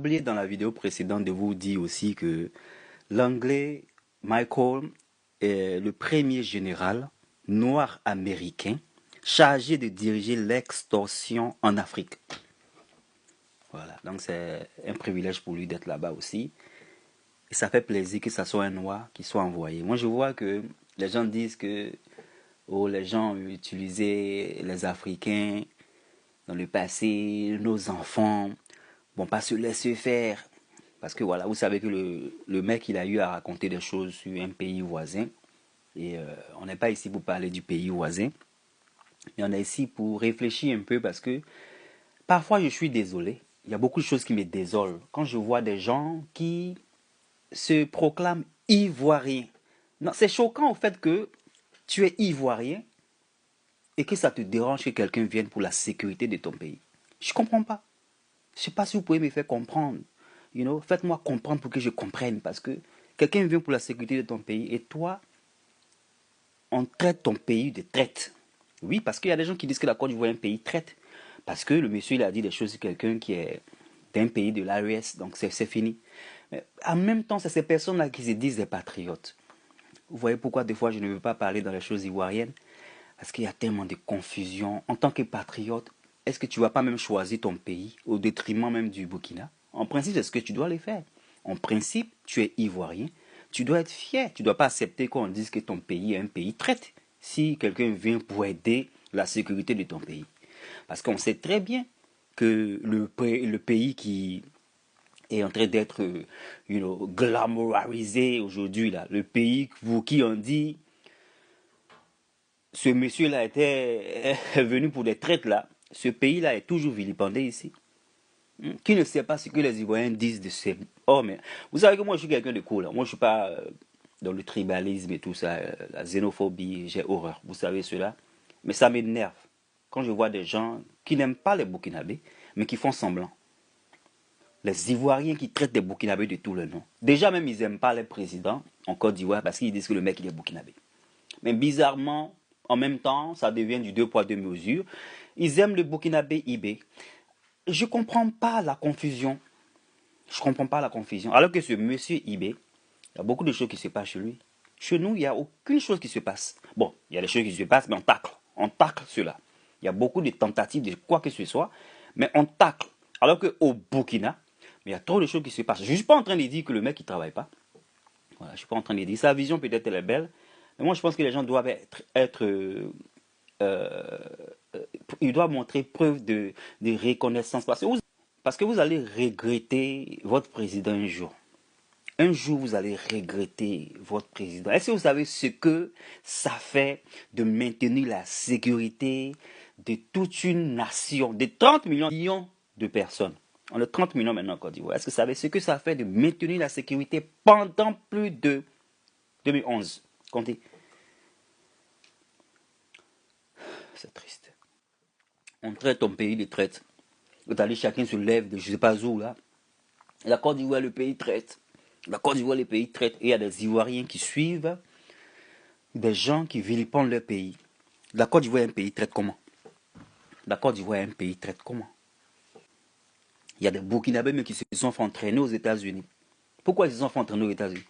Oublié dans la vidéo précédente de vous dire aussi que l'anglais Michael est le premier général noir américain chargé de diriger l'extorsion en Afrique. Voilà, donc c'est un privilège pour lui d'être là-bas aussi. Et ça fait plaisir que ça soit un noir qui soit envoyé. Moi je vois que les gens disent que les gens ont utilisé les Africains dans le passé, nos enfants, bon, pas se laisser faire. Parce que voilà, vous savez que le mec, il a eu à raconter des choses sur un pays voisin. Et on n'est pas ici pour parler du pays voisin. Mais on est ici pour réfléchir un peu parce que parfois je suis désolé. Il y a beaucoup de choses qui me désolent. Quand je vois des gens qui se proclament ivoiriens. Non, c'est choquant au fait que tu es ivoirien et que ça te dérange que quelqu'un vienne pour la sécurité de ton pays. Je ne comprends pas. Je ne sais pas si vous pouvez me faire comprendre. Faites-moi comprendre pour que je comprenne. Parce que quelqu'un vient pour la sécurité de ton pays et toi, on traite ton pays de traite. Oui, parce qu'il y a des gens qui disent que la Côte d'Ivoire est un pays traite. Parce que le monsieur, il a dit des choses sur quelqu'un qui est d'un pays de l'AES. Donc c'est fini. Mais en même temps, c'est ces personnes-là qui se disent des patriotes. Vous voyez pourquoi des fois je ne veux pas parler dans les choses ivoiriennes? Parce qu'il y a tellement de confusion. En tant que patriote, est-ce que tu ne vas pas même choisir ton pays au détriment même du Burkina? En principe, c'est ce que tu dois le faire. En principe, tu es ivoirien. Tu dois être fier. Tu ne dois pas accepter qu'on dise que ton pays est un pays traite. Si quelqu'un vient pour aider la sécurité de ton pays. Parce qu'on sait très bien que le pays qui est en train d'être glamourisé aujourd'hui, là, le pays pour qui on dit ce monsieur-là était venu pour des traites là, ce pays-là est toujours vilipendé ici. Qui ne sait pas ce que les Ivoiriens disent de ces hommes. Vous savez que moi je suis quelqu'un de cool. Moi je ne suis pas dans le tribalisme et tout ça, la xénophobie, j'ai horreur. Vous savez cela. Mais ça m'énerve quand je vois des gens qui n'aiment pas les Burkinabés, mais qui font semblant. Les Ivoiriens qui traitent des Burkinabés de tout le nom. Déjà même ils n'aiment pas les présidents en Côte d'Ivoire parce qu'ils disent que le mec il est Burkinabé. Mais bizarrement, en même temps, ça devient du deux poids deux mesures. Ils aiment le Burkinabé IB. Je ne comprends pas la confusion. Je ne comprends pas la confusion. Alors que ce monsieur IB, il y a beaucoup de choses qui se passent chez lui. Chez nous, il n'y a aucune chose qui se passe. Bon, il y a des choses qui se passent, mais on tacle. On tacle cela. Il y a beaucoup de tentatives de quoi que ce soit, mais on tacle. Alors qu'au Burkina, il y a trop de choses qui se passent. Je ne suis pas en train de dire que le mec ne travaille pas. Voilà, je ne suis pas en train de dire. Sa vision peut-être elle est belle, mais moi je pense que les gens doivent ils doivent montrer preuve de reconnaissance. Parce que vous allez regretter votre président un jour. Un jour, vous allez regretter votre président. Est-ce que vous savez ce que ça fait de maintenir la sécurité de toute une nation, de 30 millions de personnes? On est 30 millions maintenant en Côte d'Ivoire. Est-ce que vous savez ce que ça fait de maintenir la sécurité pendant plus de 2011? Comptez. C'est triste. On traite ton pays de traite. Vous allez, chacun se lève de je ne sais pas où là. La Côte d'Ivoire, le pays traite. La Côte d'Ivoire, le pays traite. Et il y a des Ivoiriens qui suivent des gens qui vilipendent leur pays. La Côte d'Ivoire est un pays traite comment? La Côte d'Ivoire est un pays traite comment? Il y a des Burkinabés qui se sont fait entraîner aux États-Unis. Pourquoi ils se sont fait entraîner aux États-Unis?